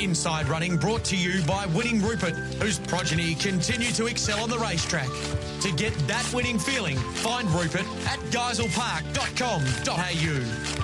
Inside Running brought to you by Winning Rupert, whose progeny continue to excel on the racetrack. To get that winning feeling, find Rupert at geiselpark.com.au.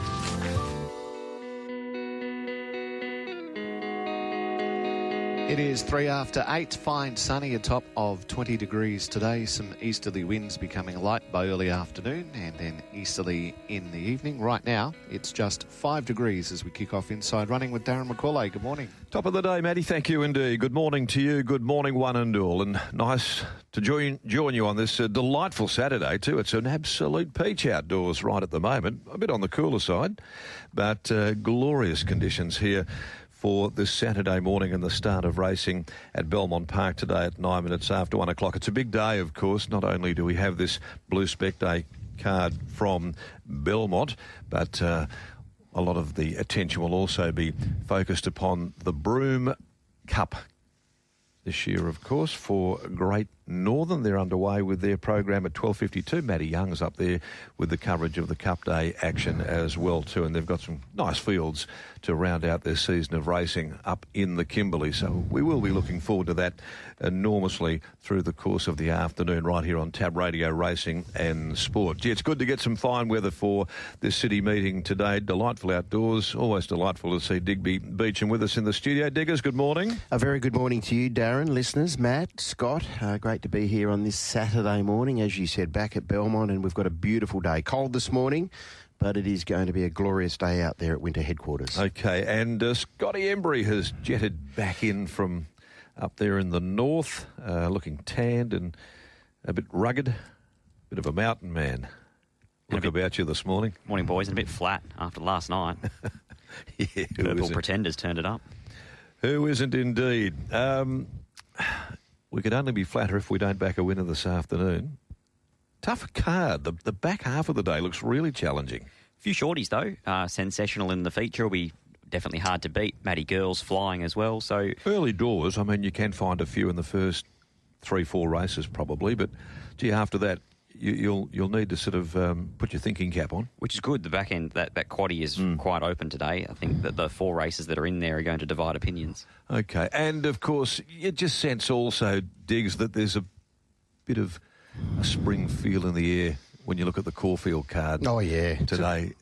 It is 8:03, fine sunny, a top of 20 degrees today. Some easterly winds becoming light by early afternoon and then easterly in the evening. Right now, it's just 5 degrees as we kick off Inside Running with Darren McAullay. Good morning. Top of the day, Matty. Thank you indeed. Good morning to you. Good morning, one and all. And nice to join you on this delightful Saturday too. It's an absolute peach outdoors right at the moment. A bit on the cooler side, but glorious conditions here for this Saturday morning and the start of racing at Belmont Park today at 9 minutes after 1 o'clock. It's a big day, of course. Not only do we have this Blue Spec Day card from Belmont, but a lot of the attention will also be focused upon the Broome Cup this year, of course, for Great Northern. They're underway with their program at 12:52. Matty Young's up there with the coverage of the Cup Day action as well too, and they've got some nice fields to round out their season of racing up in the Kimberley. So we will be looking forward to that enormously through the course of the afternoon right here on Tab Radio Racing and Sport. Gee, it's good to get some fine weather for this city meeting today. Delightful outdoors. Always delightful to see Digby Beacham with us in the studio. Diggers, good morning. A very good morning to you, Darren, listeners, Matt, Scott. Great to be here on this Saturday morning, as you said, back at Belmont, and we've got a beautiful day. Cold this morning, but it is going to be a glorious day out there at Winter Headquarters. Okay, and Scotty Embry has jetted back in from up there in the north, looking tanned and a bit rugged, bit of a mountain man. Look about you this morning. Morning, boys, and a bit flat after last night. Yeah, Purple Pretenders turned it up. Who isn't indeed? We could only be flatter if we don't back a winner this afternoon. Tough card. The back half of the day looks really challenging. A few shorties, though. Sensational in the feature. Will be definitely hard to beat. Matty Girls flying as well. So early doors, I mean, you can find a few in the first 3-4 races probably, but gee, after that, you'll need to sort of put your thinking cap on. Which is good. The back end, that quaddie is quite open today. I think that the 4 races that are in there are going to divide opinions. Okay, and of course, you just sense also, Diggs, that there's a bit of a spring feel in the air when you look at the Caulfield card. Oh, yeah. Today,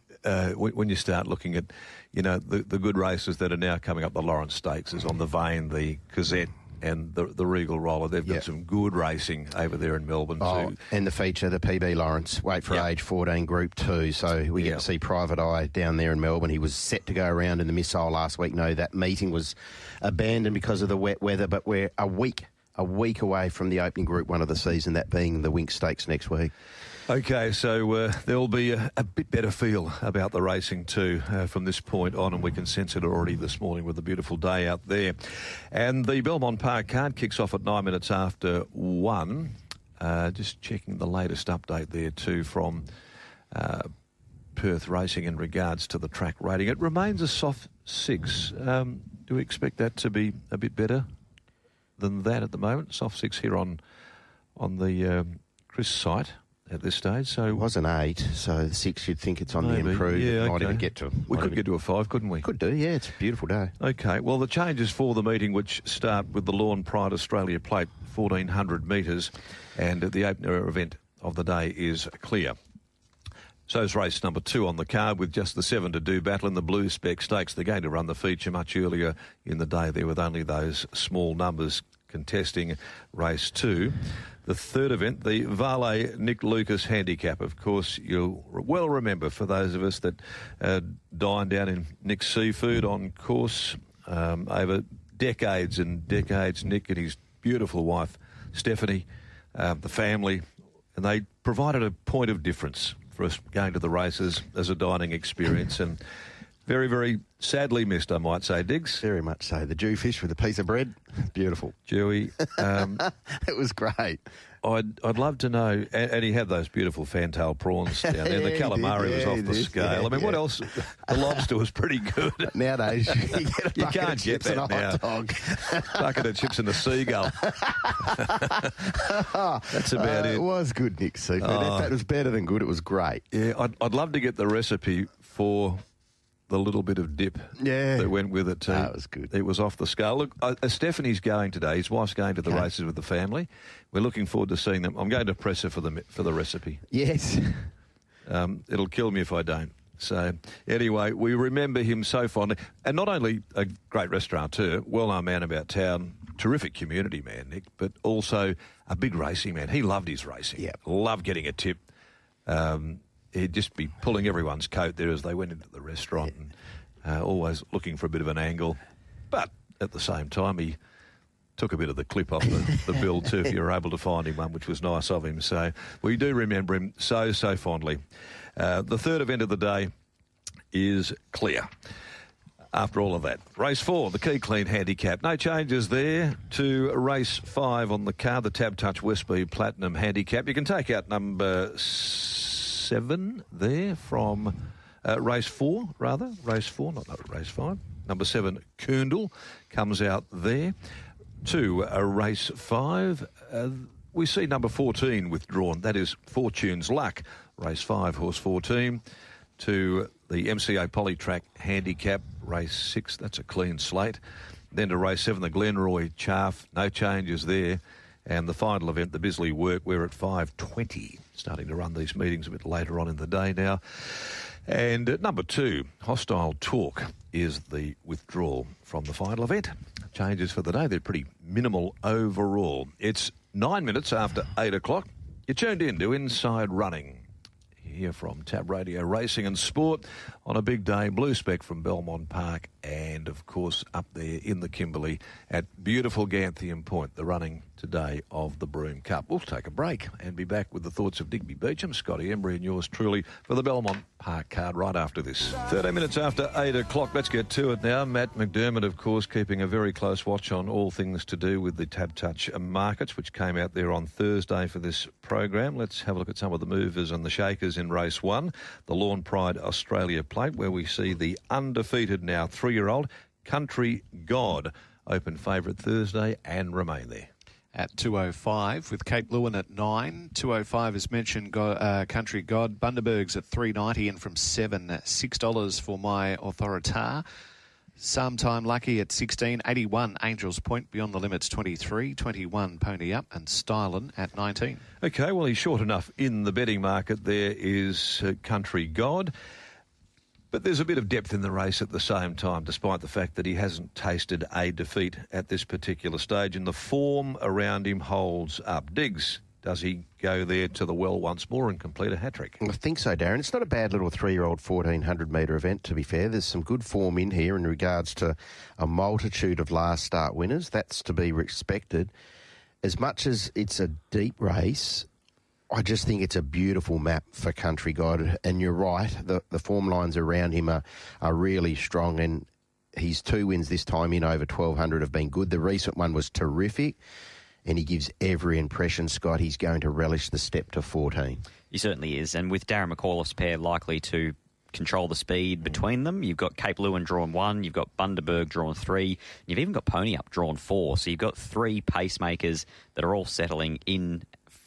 when you start looking at, you know, the good races that are now coming up, the Lawrence Stakes is on the vein, the Cosette and the Regal Roller. They've got some good racing over there in Melbourne too. And the feature, the PB Lawrence, weight for age 14, Group 2. So we get to see Private Eye down there in Melbourne. He was set to go around in the Missile last week. No, that meeting was abandoned because of the wet weather, but we're a week away from the opening Group 1 of the season, that being the Winx Stakes next week. Okay, so there'll be a bit better feel about the racing too from this point on, and we can sense it already this morning with the beautiful day out there. And the Belmont Park card kicks off at 9 minutes after 1. Just checking the latest update there too from Perth Racing in regards to the track rating. It remains a soft 6. Do we expect that to be a bit better than that at the moment? Soft 6 here on the Chris site at this stage. So it was an 8, so 6 you'd think it's on the improve. Yeah, Might even get to. We could get to a 5, couldn't we? Could do, yeah. It's a beautiful day. Okay, well, the changes for the meeting, which start with the Lawn Pride Australia Plate, 1,400 metres, and the opener event of the day is clear. So is race number 2 on the card with just the 7 to do battle in the Blue Spec Stakes. They're going to run the feature much earlier in the day there with only those small numbers contesting race 2. The third event, the Valet Nick Lucas Handicap. Of course, you'll well remember, for those of us that dined down in Nick's Seafood on course over decades and decades, Nick and his beautiful wife, Stephanie, the family, and they provided a point of difference for us going to the races as a dining experience, and very, very sadly missed, I might say, Diggs. Very much so. The Jewfish with a piece of bread, beautiful. Jewy. It was great. I'd love to know, and he had those beautiful fantail prawns down there. The calamari was off the scale. I mean, what else? The lobster was pretty good. Nowadays, you can't get that now. Bucket of chips and a seagull. That's about it. It was good, Nick Seafood. In fact, it was better than good. It was great. Yeah, I'd love to get the recipe for the little bit of dip Yeah. that went with it too. That was good. It was off the scale. Look, Stephanie's going today. His wife's going to the races with the family. We're looking forward to seeing them. I'm going to press her for the recipe. Yes. It'll kill me if I don't. So anyway, we remember him so fondly. And not only a great restaurateur, well-known man about town, terrific community man, Nick, but also a big racing man. He loved his racing. Yeah. Loved getting a tip. He'd just be pulling everyone's coat there as they went into the restaurant and always looking for a bit of an angle. But at the same time, he took a bit of the clip off the bill too, if you were able to find him one, which was nice of him. So we do remember him so fondly. The third event of the day is clear. After all of that, race 4, the Key Clean Handicap. No changes there to race 5 on the card, the Tab Touch Westby Platinum Handicap. You can take out number 7 there from race 4, rather. Race 4, not race 5. Number 7, Koondle, comes out there. To race 5, we see number 14 withdrawn. That is Fortune's Luck. Race 5, horse 14. To the MCA Polytrack Handicap, race 6. That's a clean slate. Then to race 7, the Glenroy Chaff. No changes there. And the final event, the Bisley Work, we're at 5:20. Starting to run these meetings a bit later on in the day now. And at number 2, Hostile Talk is the withdrawal from the final event. Changes for the day, they're pretty minimal overall. It's 9 minutes after 8 o'clock. You're tuned in to Inside Running. Here from Tab Radio Racing and Sport on a big day. Blue Spec from Belmont Park and, of course, up there in the Kimberley at beautiful Ganthium Point, the running today of the Broome Cup. We'll take a break and be back with the thoughts of Digby Beacham, Scotty Embry and yours truly for the Belmont Park card right after this. 13 minutes after 8 o'clock. Let's get to it now. Matt McDermott, of course, keeping a very close watch on all things to do with the Tab Touch markets, which came out there on Thursday for this program. Let's have a look at some of the movers and the shakers in race 1, the Lawn Pride Australia Plate, where we see the undefeated now 3-year-old Country God open favourite Thursday and remain there. At 2.05 with Cape Lewin at 9. 2.05 as mentioned, Country God. Bundaberg's at $3.90 and from 7, $6 for My Authoritar. Sometime Lucky at 16. 81 Angels Point Beyond the Limits 23. 21 Pony Up and Stylen at 19. Okay, well, he's short enough in the betting market. There is Country God. But there's a bit of depth in the race at the same time, despite the fact that he hasn't tasted a defeat at this particular stage. And the form around him holds up. Diggs, does he go there to the well once more and complete a hat-trick? I think so, Darren. It's not a bad little 3-year-old 1,400-metre event, to be fair. There's some good form in here in regards to a multitude of last start winners. That's to be respected. As much as it's a deep race, I just think it's a beautiful map for Country God. And you're right, the form lines around him are really strong, and his 2 wins this time in over 1,200 have been good. The recent one was terrific, and he gives every impression, Scott, he's going to relish the step to 14. He certainly is, and with Darren McAullay pair likely to control the speed between them, you've got Cape Lewin drawn 1, you've got Bundaberg drawn 3, you've even got Pony Up drawn 4, so you've got 3 pacemakers that are all settling in,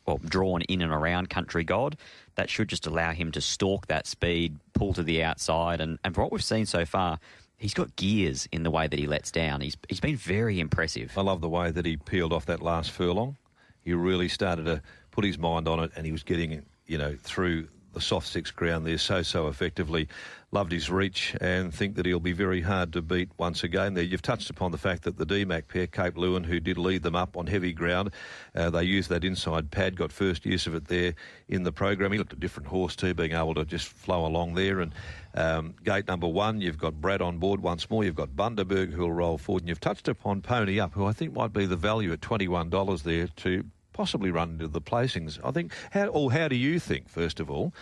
well, drawn in and around Country God. That should just allow him to stalk that speed, pull to the outside, and for what we've seen so far, he's got gears in the way that he lets down. He's been very impressive. I love the way that he peeled off that last furlong. He really started to put his mind on it, and he was getting, through the soft 6 ground there so effectively. Loved his reach and think that he'll be very hard to beat once again there. You've touched upon the fact that the DMAC pair, Cape Lewin, who did lead them up on heavy ground, they used that inside pad, got first use of it there in the program. He looked a different horse too, being able to just flow along there. And gate number 1, you've got Brad on board once more. You've got Bundaberg who'll roll forward. And you've touched upon Pony Up, who I think might be the value at $21 there to possibly run into the placings. I think, how do you think, first of all,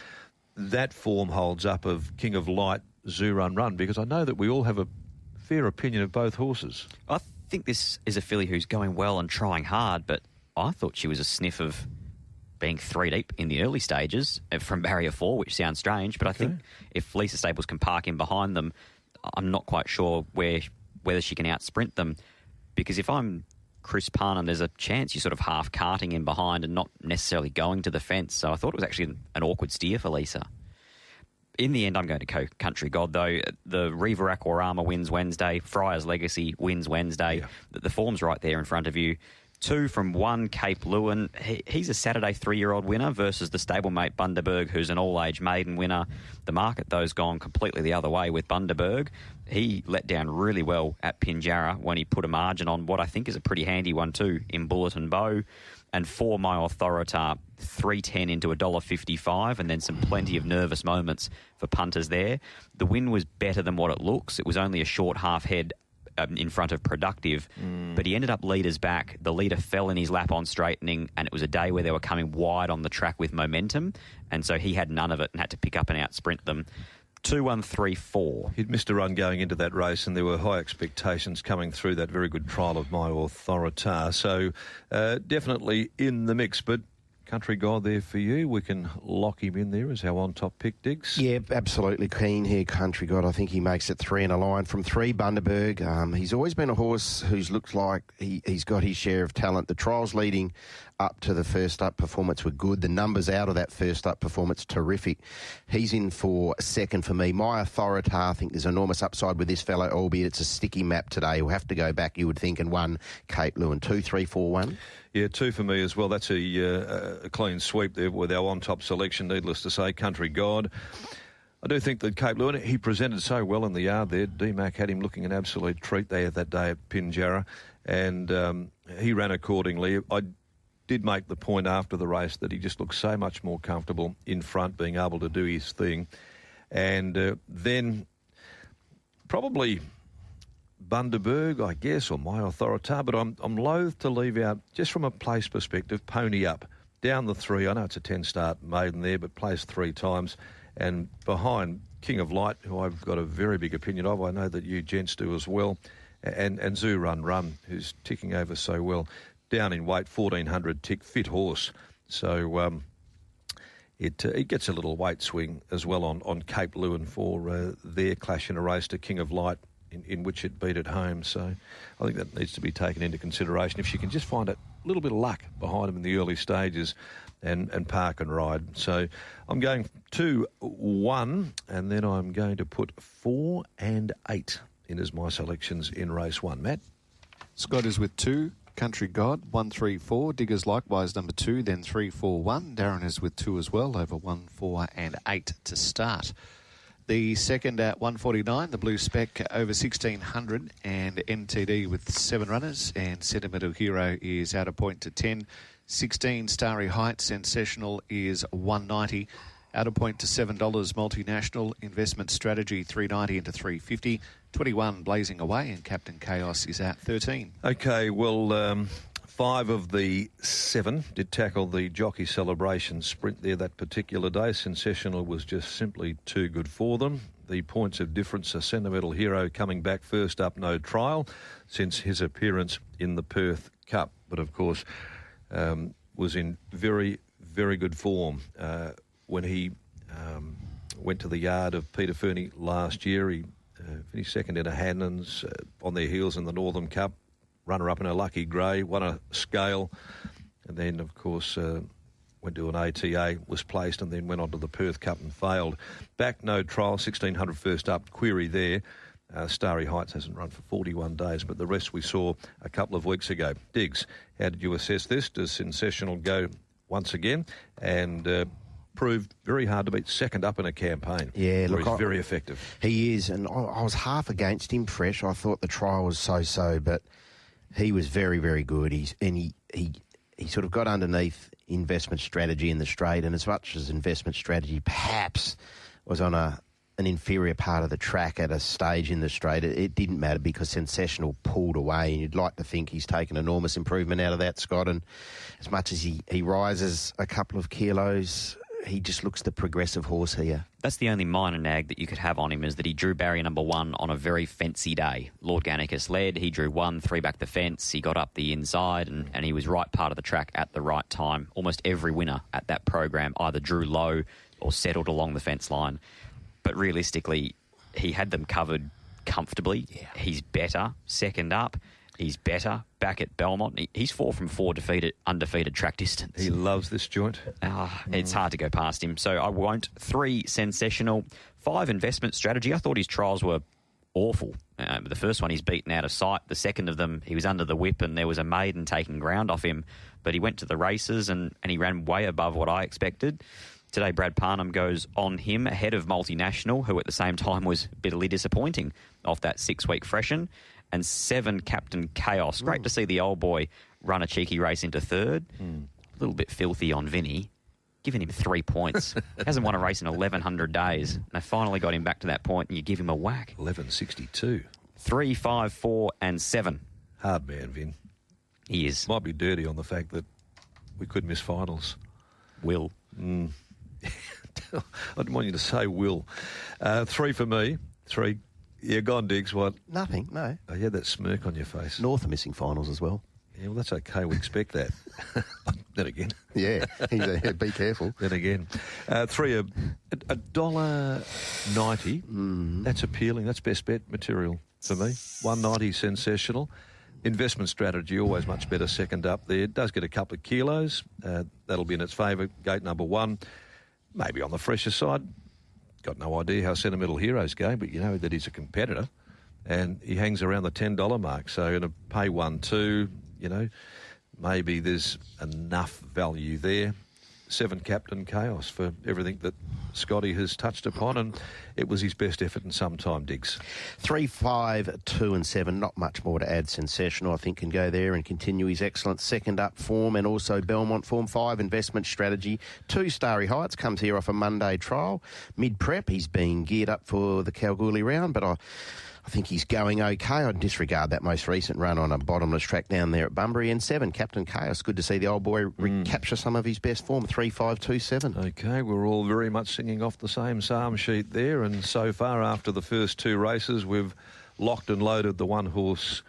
that form holds up of King of Light, Zoo Run? Because I know that we all have a fair opinion of both horses. I think this is a filly who's going well and trying hard, but I thought she was a sniff of being 3 deep in the early stages from barrier 4, which sounds strange, but I think if Lisa Staples can park in behind them, I'm not quite sure whether she can out-sprint them, because if I'm Chris Parnham, there's a chance you're sort of half carting in behind and not necessarily going to the fence. So I thought it was actually an awkward steer for Lisa. In the end, I'm going to go Country God, though. The Riva Aquarama wins Wednesday. Friar's Legacy wins Wednesday. Yeah. The form's right there in front of you. 2 from 1, Cape Lewin. He's a Saturday 3-year-old winner versus the stablemate Bundaberg, who's an all-age maiden winner. The market, though, has gone completely the other way with Bundaberg. He let down really well at Pinjarra when he put a margin on what I think is a pretty handy one too in Bulletin Bow. And 4, My Authorita, 3.10 into $1.55, and then some plenty of nervous moments for punters there. The win was better than what it looks. It was only a short half head in front of Productive, but he ended up leaders back. The leader fell in his lap on straightening, and it was a day where they were coming wide on the track with momentum, and so he had none of it and had to pick up and out sprint them. 2, 1, 3, 4. He'd missed a run going into that race, and there were high expectations coming through that very good trial of My Authorita. So definitely in the mix, but Country God there for you. We can lock him in there as our on-top pick, Diggs. Yeah, absolutely keen here, Country God. I think he makes it 3 in a line from 3, Bundaberg. He's always been a horse who's looked like he's got his share of talent. The trials leading up to the first up performance were good. The numbers out of that first up performance, terrific. He's in for second for me. My Authorita, I think there's enormous upside with this fellow, albeit it's a sticky map today. He'll have to go back, you would think, and 1, Cape Lewin. 2, 3, 4, 1. Yeah, 2 for me as well. That's a clean sweep there with our on-top selection, needless to say, Country God. I do think that Cape Lewin, he presented so well in the yard there. D-Mac had him looking an absolute treat there that day at Pinjarra, and he ran accordingly. I did make the point after the race that he just looked so much more comfortable in front, being able to do his thing. And then probably Bundaberg, I guess, or My Authorita, but I'm loath to leave out, just from a place perspective, Pony Up. Down the 3, I know it's a 10-start maiden there, but placed 3 times. And behind King of Light, who I've got a very big opinion of, I know that you gents do as well, and Zoo Run, who's ticking over so well. Down in weight, 1,400 tick, fit horse. So it gets a little weight swing as well on Cape Lewin for their clash in a race to King of Light, in which it beat at home. So I think that needs to be taken into consideration. If she can just find a little bit of luck behind him in the early stages and park and ride. So I'm going 2, 1, and then I'm going to put 4 and 8 in as my selections in race 1. Matt? Scott is with 2, Country God, 1, 3, 4. Diggers likewise number 2, then 3, 4, 1. Darren is with 2 as well, over 1, 4 and 8 to start. The second at 149, the Blue Spec over 1,600, and NTD with 7 runners, and Sentimental Hero is out of point to 10. 16, Starry Heights, Sensational is 190. Out of point to $7, Multinational, Investment Strategy 390 into 350. 21, Blazing Away, and Captain Chaos is at 13. Okay, well, 5 of the 7 did tackle the Jockey Celebration sprint there that particular day. Sensational was just simply too good for them. The points of difference, a Sentimental Hero coming back first up, no trial, since his appearance in the Perth Cup. But, of course, was in very, very good form. When he went to the yard of Peter Fernie last year, he finished second in a Hannons, on their heels in the Northern Cup. Runner-up in a Lucky Grey, won a scale, and then, of course, went to an ATA, was placed, and then went on to the Perth Cup and failed. Back, no trial, 1,600 first up, query there. Starry Heights hasn't run for 41 days, but the rest we saw a couple of weeks ago. Diggs, how did you assess this? Does Sensational go once again? And proved very hard to beat, second up in a campaign. Yeah, look, he's very effective. He is, and I was half against him fresh. I thought the trial was so-so, but he was very, very good. He sort of got underneath Investment Strategy in the straight, and as much as Investment Strategy perhaps was on an inferior part of the track at a stage in the straight, it didn't matter because Sensational pulled away, and you'd like to think he's taken enormous improvement out of that, Scott. And as much as he rises a couple of kilos, he just looks the progressive horse here. That's the only minor nag that you could have on him, is that he drew barrier number 1 on a very fancy day. Lord Gannicus led, he drew 1, 3 back the fence, he got up the inside, and he was right part of the track at the right time. Almost every winner at that program either drew low or settled along the fence line. But realistically, he had them covered comfortably. Yeah. He's better, second up. He's better back at Belmont. He's 4 from 4 undefeated track distance. He loves this joint. It's hard to go past him. So I won't. 3, Sensational. 5, Investment Strategy. I thought his trials were awful. The first one he's beaten out of sight. The second of them, he was under the whip and there was a maiden taking ground off him. But he went to the races and he ran way above what I expected. Today, Brad Parnham goes on him ahead of Multinational, who at the same time was bitterly disappointing off that 6-week freshen. And 7, Captain Chaos. Great to see the old boy run a cheeky race into third. A little bit filthy on Vinny. Giving him 3 points. Hasn't won a race in 1,100 days. They finally got him back to that point and you give him a whack. 11.62. 3, 5, 4 and 7. Hard man, Vin. He is. Might be dirty on the fact that we could miss finals. Will. I didn't want you to say will. 3 for me. 3. Yeah, go on, Diggs. What? Nothing, no. Oh, you had that smirk on your face. North are missing finals as well. Yeah, well, that's okay. We expect that. Then again. Yeah, be careful. Then again. 3, $1.90. That's appealing. That's best bet material for me. $1.90, Sensational. Investment Strategy, always much better second up there. It does get a couple of kilos. That'll be in its favour. Gate number 1. Maybe on the fresher side. Got no idea how Sentimental Heroes go, but you know that he's a competitor. And he hangs around the $10 mark. So going to pay 1-2, you know, maybe there's enough value there. 7, Captain Chaos, for everything that Scotty has touched upon, and it was his best effort in some time, Diggs. 3, 5, 2 and 7, not much more to add. Sensational, I think, can go there and continue his excellent second up form, and also Belmont form. 5, Investment Strategy. 2, Starry Heights, comes here off a Monday trial. Mid-prep, he's being geared up for the Kalgoorlie round, but I think he's going okay. I'd disregard that most recent run on a bottomless track down there at Bunbury. And 7, Captain Chaos. Good to see the old boy recapture some of his best form. 3, 5, 2, 7. Okay, we're all very much singing off the same psalm sheet there. And so far, after the first 2 races, we've locked and loaded the one horse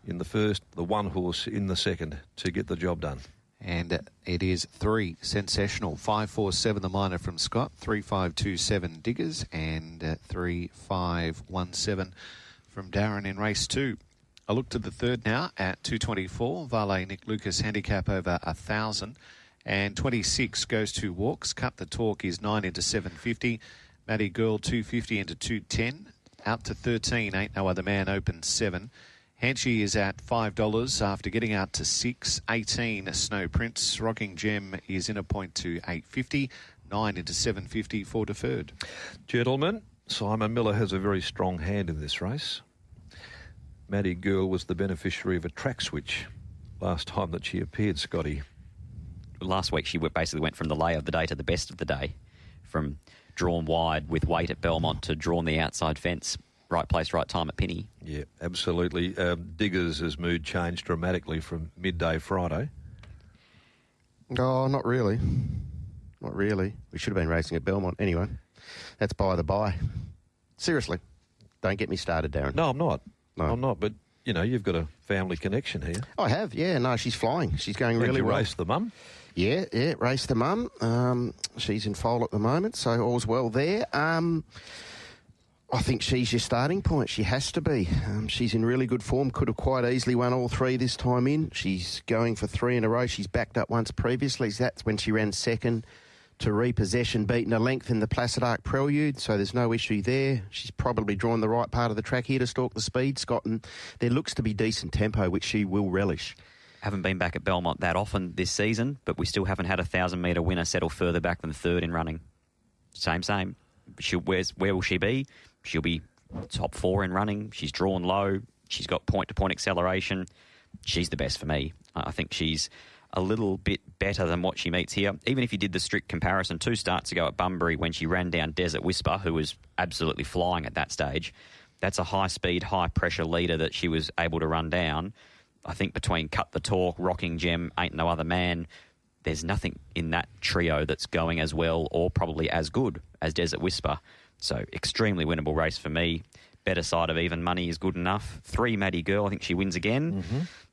in the first, the one horse in the second to get the job done. And it is 3, Sensational. 5, 4, 7, the minor from Scott. 3, 5, 2, 7, Diggers. And 3, 5, 1, 7 from Darren in race 2. I look to the third now at 224. Valet Nick Lucas handicap over 1,000. And 26 goes to Walks. Cut the Talk is 9 into 750. Maddie Girl 250 into 210. Out to 13. Ain't No Other Man open 7. Hanchy is at $5 after getting out to 6. 18 Snow Prince. Rocking Gem is in a point to 850. 9 into 750 for deferred. Gentlemen, Simon Miller has a very strong hand in this race. Maddie Girl was the beneficiary of a track switch last time that she appeared, Scotty. Last week she basically went from the lay of the day to the best of the day. From drawn wide with weight at Belmont to drawn the outside fence. Right place, right time at Penny. Yeah, absolutely. Diggers' mood changed dramatically from midday Friday. Oh, not really. Not really. We should have been racing at Belmont. Anyway, that's by the by. Seriously, don't get me started, Darren. No, I'm not. No. I'm not, but, you know, you've got a family connection here. I have, yeah. No, she's flying. She's going really well. Race the mum? Yeah, race the mum. She's in foal at the moment, so all's well there. I think she's your starting point. She has to be. She's in really good form. Could have quite easily won all 3 this time in. She's going for 3 in a row. She's backed up once previously. That's when she ran second to Repossession, beaten a length in the Placid Arc Prelude, so there's no issue there. She's probably drawn the right part of the track here to stalk the speed, Scott, and there looks to be decent tempo, which she will relish. Haven't been back at Belmont that often this season, but we still haven't had a 1,000-metre winner settle further back than third in running. Same. Where will she be? She'll be top 4 in running. She's drawn low. She's got point-to-point acceleration. She's the best for me. I think she's a little bit better than what she meets here. Even if you did the strict comparison 2 starts ago at Bunbury when she ran down Desert Whisper, who was absolutely flying at that stage, that's a high-speed, high-pressure leader that she was able to run down. I think between Cut the Talk, Rocking Gem, Ain't No Other Man, there's nothing in that trio that's going as well or probably as good as Desert Whisper. So extremely winnable race for me. Better side of even money is good enough. 3, Maddie Girl, I think she wins again.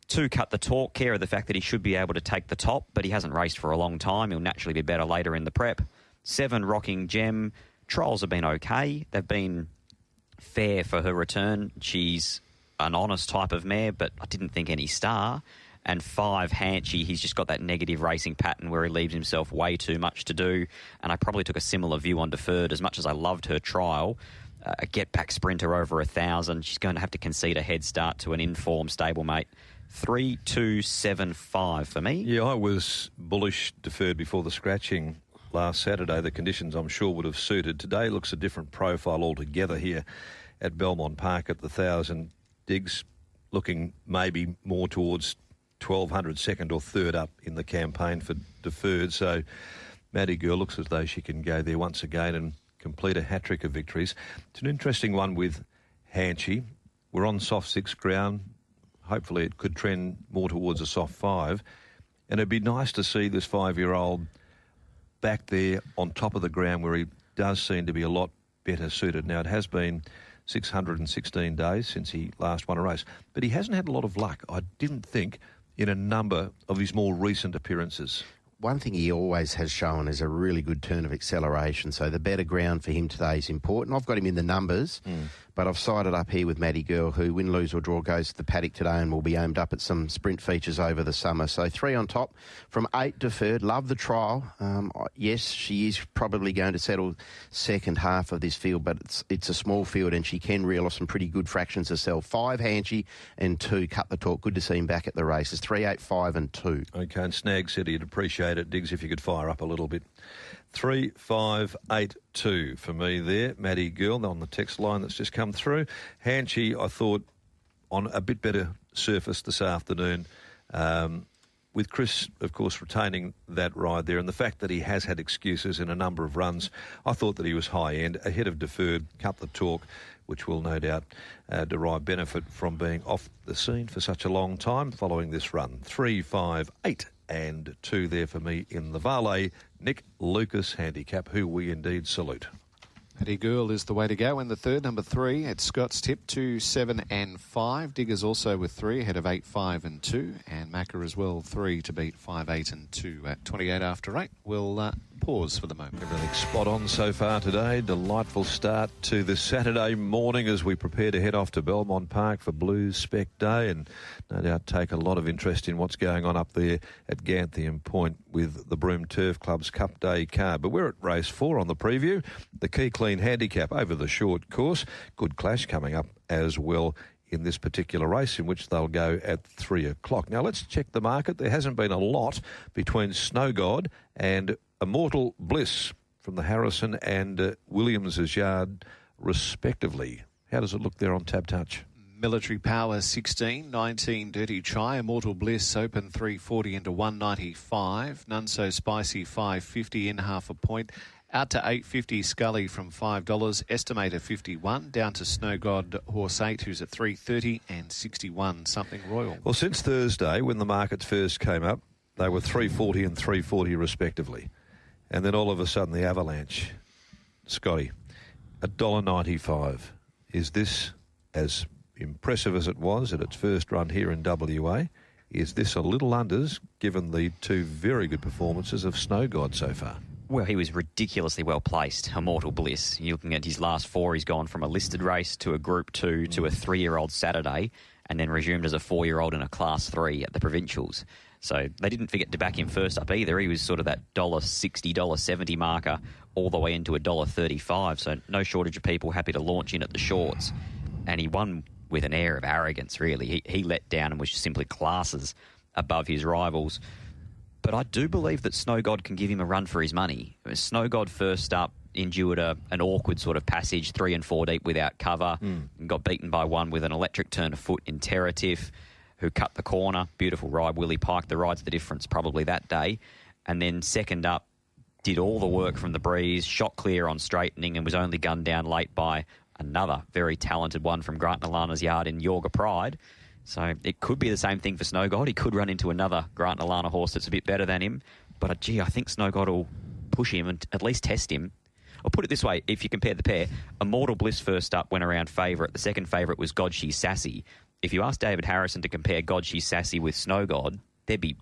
2, Cut the Talk, care of the fact that he should be able to take the top, but he hasn't raced for a long time. He'll naturally be better later in the prep. 7, Rocking Gem. Trials have been okay. They've been fair for her return. She's an honest type of mare, but I didn't think any star. And 5, Hanchy, he's just got that negative racing pattern where he leaves himself way too much to do. And I probably took a similar view on Deferred. As much as I loved her trial, a get-back sprinter over 1,000, she's going to have to concede a head start to an in-form stablemate. 3, 2, 7, 5 for me. Yeah, I was bullish Deferred before the scratching last Saturday. The conditions, I'm sure, would have suited. Today looks a different profile altogether here at Belmont Park at the 1,000. Diggs looking maybe more towards 1,200 second or third up in the campaign for Deferred. So Maddie Girl looks as though she can go there once again and complete a hat-trick of victories. It's an interesting one with Hanchy. We're on soft 6 ground. Hopefully it could trend more towards a soft 5. And it'd be nice to see this 5-year-old back there on top of the ground where he does seem to be a lot better suited. Now, it has been 616 days since he last won a race, but he hasn't had a lot of luck, I didn't think, in a number of his more recent appearances. One thing he always has shown is a really good turn of acceleration, so the better ground for him today is important. I've got him in the numbers, but I've sided up here with Maddie Girl, who, win, lose or draw, goes to the paddock today and will be aimed up at some sprint features over the summer. So 3 on top from 8 Deferred. Love the trial. Yes, she is probably going to settle second half of this field, but it's a small field and she can reel off some pretty good fractions herself. 5 Hanchy and 2 Cut the Talk. Good to see him back at the races. 3, 8, 5 and 2. Okay, and Snag said he'd appreciate it, Diggs, if you could fire up a little bit. 3, 5, 8, 2 for me there. Maddie Girl on the text line that's just come through. Hanchy, I thought, on a bit better surface this afternoon. With Chris, of course, retaining that ride there, and the fact that he has had excuses in a number of runs, I thought that he was high-end, ahead of Deferred, Cut the Talk, which will no doubt derive benefit from being off the scene for such a long time following this run. 3, 5, 8 and 2 there for me in the Valet Nick Lucas handicap, who we indeed salute. Paddy Girl is the way to go in the third. Number 3 at Scott's Tip, 2, 7 and 5. Diggers also with 3 ahead of 8, 5 and 2. And Macca as well, 3 to beat 5, 8 and 2 at 28 after 8. We'll pause for the moment. Everything spot on so far today. Delightful start to this Saturday morning as we prepare to head off to Belmont Park for Blues Spec Day, and no doubt take a lot of interest in what's going on up there at Ganthian Point with the Broome Turf Club's Cup Day card. But we're at race 4 on the preview. The Key Clean handicap over the short course. Good clash coming up as well in this particular race, in which they'll go at 3 o'clock. Now let's check the market. There hasn't been a lot between Snow God and Immortal Bliss from the Harrison and Williams's yard, respectively. How does it look there on Tab Touch? Military Power 16, 19 Dirty Chai, Immortal Bliss open 340 into 195, None So Spicy 550 in half a point. Out to 850 Scully from $5, Estimator 51, down to Snow God Horse 8, who's at 330 and 61 Something Royal. Well, since Thursday, when the markets first came up, they were 340 and 340 respectively. And then all of a sudden, the avalanche. Scotty, $1.95. Is this, as impressive as it was at its first run here in WA, is this a little unders, given the 2 very good performances of Snow God so far? Well, he was ridiculously well placed, Immortal Bliss. You're looking at his last 4, he's gone from a listed race to a Group 2 to a 3-year-old Saturday, and then resumed as a 4-year-old in a Class 3 at the Provincials. So they didn't forget to back him first up either. He was sort of that $1.60, $1.70 marker all the way into $1.35. So no shortage of people happy to launch in at the shorts. And he won with an air of arrogance, really. He let down and was simply classes above his rivals. But I do believe that Snow God can give him a run for his money. Snow God first up endured an awkward sort of passage, 3 and 4 deep without cover, and got beaten by one with an electric turn of foot in Terratif, who cut the corner. Beautiful ride, Willie Pike. The ride's the difference probably that day. And then second up, did all the work from the breeze, shot clear on straightening, and was only gunned down late by another very talented one from Grant Nalana's yard in Yorga Pride. So it could be the same thing for Snow God. He could run into another Grant Nalana horse that's a bit better than him. But, I think Snow God will push him and at least test him. I'll put it this way, if you compare the pair, Immortal Bliss first up went around favourite. The second favourite was God She's Sassy. If you ask David Harrison to compare God She's Sassy with Snow God, there'd be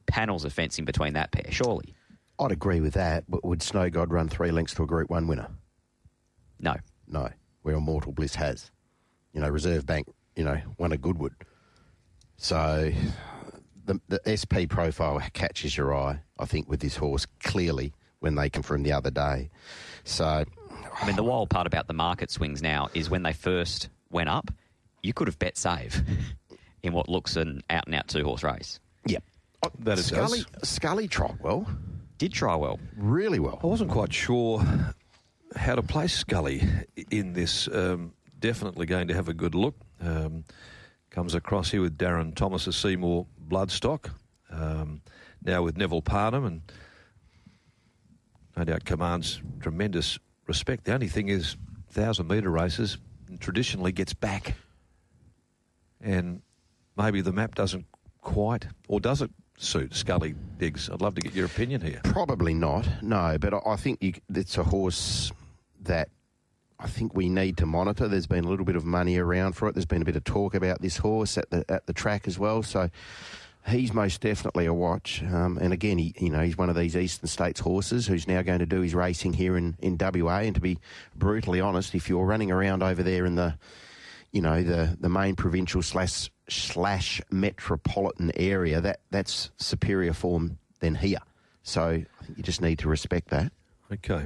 panels of fencing between that pair, surely. I'd agree with that, but would Snow God run 3 lengths to a Group 1 winner? No. No, where Immortal Bliss has. Reserve Bank won a Goodwood. So the SP profile catches your eye, I think, with this horse clearly when they come from the other day. So, I mean, the wild part about the market swings now is when they first went up, you could have bet save in what looks an out-and-out two-horse race. Yep. That it does. Scully tried well. Did try well. Really well. I wasn't quite sure how to place Scully in this. Definitely going to have a good look. Comes across here with Darren Thomas of Seymour Bloodstock. Now with Neville Parnham, and no doubt commands tremendous respect. The only thing is 1,000-metre races traditionally gets back. And maybe the map doesn't quite, or does it suit Scully, Diggs? I'd love to get your opinion here. Probably not, no. But I think it's a horse that I think we need to monitor. There's been a little bit of money around for it. There's been a bit of talk about this horse at the track as well. So he's most definitely a watch. And again, he's one of these Eastern States horses who's now going to do his racing here in WA. And to be brutally honest, if you're running around over there in the main provincial slash metropolitan area, that's superior form than here. So I think you just need to respect that. Okay.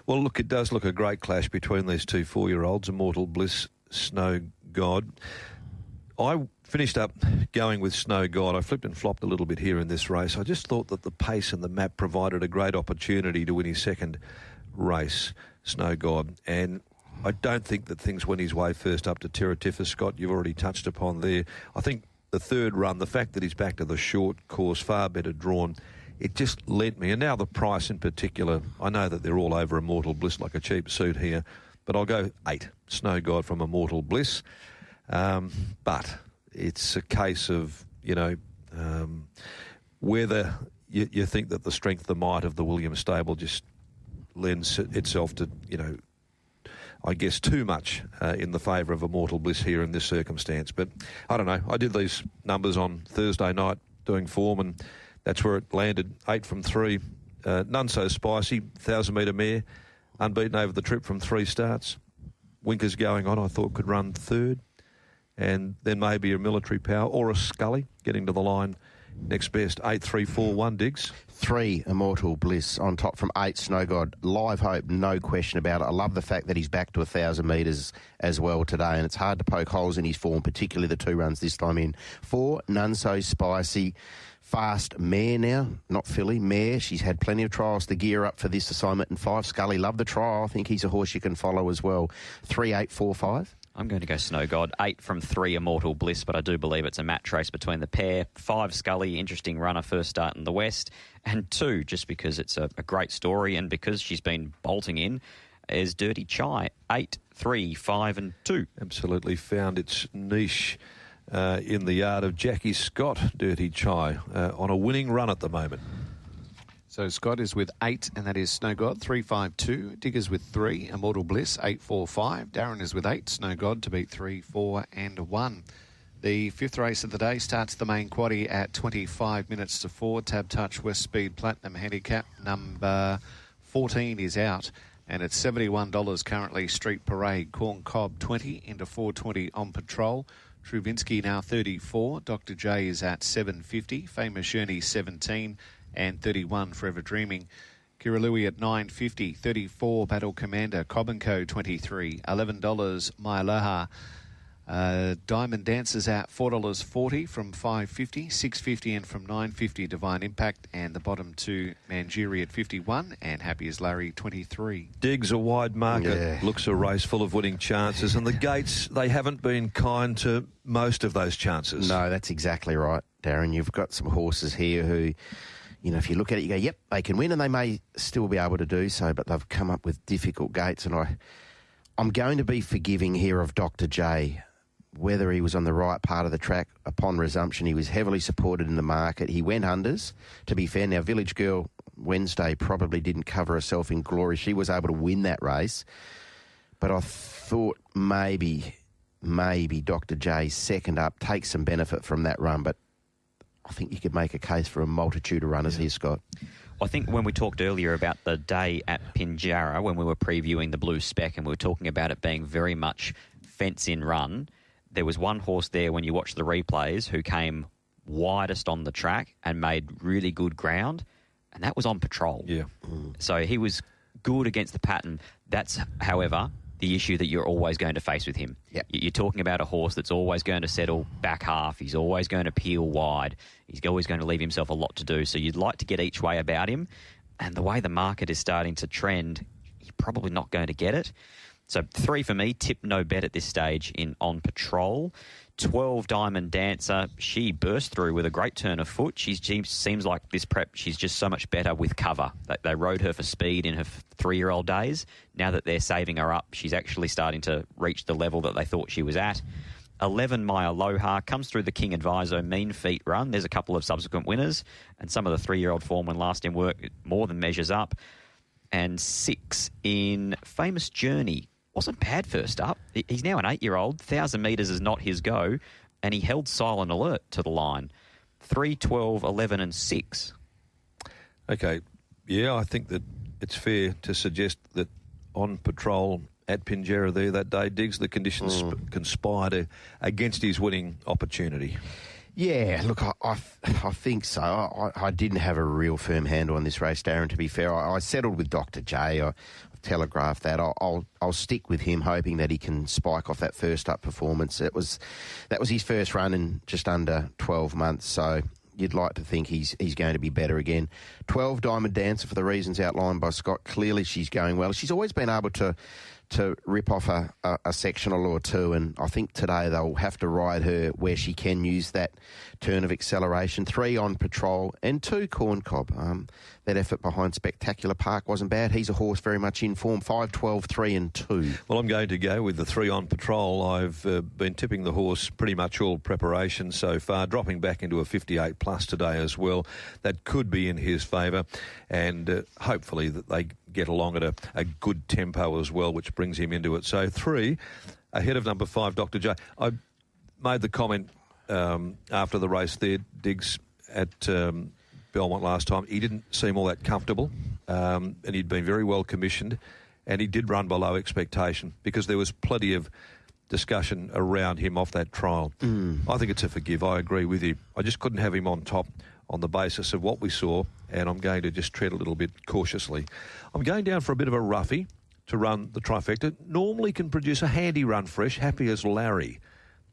Well, look, it does look a great clash between these two 4-year-olds, Immortal Bliss, Snow God. I finished up going with Snow God. I flipped and flopped a little bit here in this race. I just thought that the pace and the map provided a great opportunity to win his second race, Snow God. And I don't think that things went his way first up to Terra Scott. You've already touched upon there. I think the third run, the fact that he's back to the short course, far better drawn, it just lent me. And now the price in particular, I know that they're all over Immortal Bliss like a cheap suit here, but I'll go 8, Snow God from Immortal Bliss. But it's a case of, whether you think that the strength, the might of the Williams stable just lends itself to, I guess too much in the favour of Immortal Bliss here in this circumstance. But I don't know. I did these numbers on Thursday night doing form, and that's where it landed. 8 from 3. None So Spicy, 1,000-metre mare, unbeaten over the trip from 3 starts. Winkers going on, I thought could run third. And then maybe a Military Power or a Scully getting to the line next best. 8, 3, 4, 1, Diggs. 3, Immortal Bliss on top from 8, Snow God. Live hope, no question about it. I love the fact that he's back to 1,000 metres as well today, and it's hard to poke holes in his form, particularly the 2 runs this time in. 4, None So Spicy. Fast mare now, not filly, mare. She's had plenty of trials to gear up for this assignment. And 5, Scully, love the trial. I think he's a horse you can follow as well. 3, 8, 4, 5. I'm going to go Snow God. 8 from 3, Immortal Bliss, but I do believe it's a match race between the pair. 5, Scully, interesting runner, first start in the West. And 2, just because it's a great story and because she's been bolting in, is Dirty Chai. 8, 3, 5 and 2. Absolutely found its niche in the yard of Jackie Scott, Dirty Chai, on a winning run at the moment. So Scott is with 8, and that is Snow God, 3, 5, 2. Diggers with 3, Immortal Bliss, 8, 4, 5. Darren is with 8, Snow God to beat 3, 4 and 1. The 5th race of the day starts the main quaddie at 25 minutes to 4. Tab Touch West Speed Platinum Handicap. Number 14 is out, and it's $71 currently. Street Parade, Corn Cob 20 into 420 on patrol. Trubinsky now 34. Dr. J is at 750. Famous Journey 17 and 31. Forever Dreaming. Kiralui at 950. 34. Battle Commander. Cobb & Co 23. $11. Mailaha. Diamond Dancers at $4.40 from $5.50, $6.50 and from $9.50 Divine Impact, and the bottom 2 Manjiri at $51 and Happy as Larry $23. Diggs a wide market, looks a race full of winning chances, and the gates, they haven't been kind to most of those chances. No, that's exactly right, Darren. You've got some horses here who, if you look at it, you go, yep, they can win, and they may still be able to do so, but they've come up with difficult gates, and I'm going to be forgiving here of Dr. J. Whether he was on the right part of the track upon resumption, he was heavily supported in the market. He went unders. To be fair, now Village Girl Wednesday probably didn't cover herself in glory. She was able to win that race. But I thought maybe Dr. J's second up takes some benefit from that run. But I think you could make a case for a multitude of runners here, Scott. I think when we talked earlier about the day at Pinjarra, when we were previewing the Blue Spec and we were talking about it being very much fence-in run, there was one horse there when you watch the replays who came widest on the track and made really good ground, and that was On Patrol. Yeah. So he was good against the pattern. That's, however, the issue that you're always going to face with him. Yep. You're talking about a horse that's always going to settle back half. He's always going to peel wide. He's always going to leave himself a lot to do. So you'd like to get each way about him. And the way the market is starting to trend, you're probably not going to get it. So 3 for me, tip no bet at this stage in On Patrol. 12 Diamond Dancer, she burst through with a great turn of foot. She seems like this prep, she's just so much better with cover. They rode her for speed in her 3-year-old days. Now that they're saving her up, she's actually starting to reach the level that they thought she was at. 11 My Aloha comes through the King Advisor mean feet run. There's a couple of subsequent winners, and some of the 3-year-old form when last in work more than measures up. And 6 in Famous Journey. Wasn't bad first up. He's now an 8-year-old. 1,000 metres is not his go, and he held Silent Alert to the line. 3, 12, 11 and 6. Okay. Yeah, I think that it's fair to suggest that On Patrol at Pinjarra there that day, Diggs, the conditions conspired against his winning opportunity. Yeah, look, I think so. I didn't have a real firm handle on this race, Darren, to be fair. I settled with Dr. J. I've telegraphed that. I'll stick with him, hoping that he can spike off that first up performance. That was his first run in just under 12 months, so you'd like to think he's going to be better again. 12 Diamond Dancer for the reasons outlined by Scott. Clearly she's going well. She's always been able to rip off a sectional or two, and I think today they'll have to ride her where she can use that turn of acceleration. 3 On Patrol and 2 Corn Cob. That effort behind Spectacular Park wasn't bad. He's a horse very much in form. 5, 12, 3 and 2. Well, I'm going to go with the 3 On Patrol. I've been tipping the horse pretty much all preparation so far, dropping back into a 58 plus today as well. That could be in his favour, and hopefully that they get along at a good tempo as well, which brings him into it. So 3 ahead of number 5, Dr. J. I made the comment after the race there, Diggs, at Belmont last time. He didn't seem all that comfortable, and he'd been very well commissioned, and he did run below expectation because there was plenty of discussion around him off that trial. I think it's a forgive. I agree with you. I just couldn't have him on top on the basis of what we saw, and I'm going to just tread a little bit cautiously. I'm going down for a bit of a roughie to run the trifecta. Normally can produce a handy run fresh, Happy as Larry.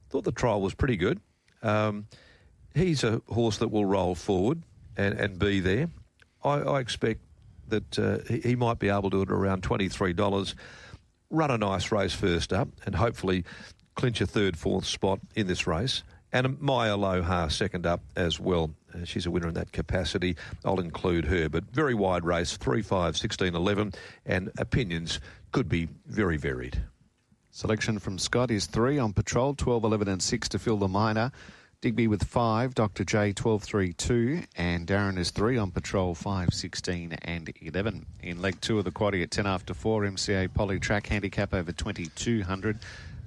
Thought the trial was pretty good. He's a horse that will roll forward and be there. I expect that he might be able to do it around $23, run a nice race first up, and hopefully clinch a 3rd, 4th spot in this race. And My Aloha second up as well. She's a winner in that capacity. I'll include her, but very wide race, 3, 5, 16, 11, and opinions could be very varied. Selection from Scott is 3 On Patrol, 12, 11 and 6 to fill the minor. Digby with 5, Dr. J 12, 3, 2, and Darren is 3 On Patrol, 5, 16 and 11. In leg 2 of the quaddie at 10 after 4, MCA Poly Track handicap over 2,200.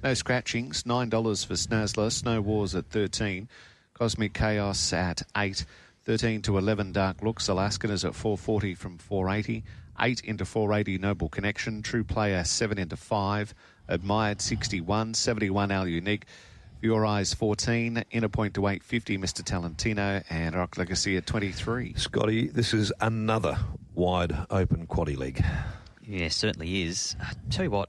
No scratchings, $9 for Snazzler, Snow Wars at 13, Cosmic Chaos at 8, 13 to 11 Dark Looks, Alaskan is at 440 from 480, 8 into 480 Noble Connection, True Player 7 into 5, Admired 61, 71 Al Unique, Your Eyes 14, Inner Point to 850 Mr. Talentino, and Rock Legacy at 23. Scotty, this is another wide open quaddie leg. Yeah, certainly is. Tell you what,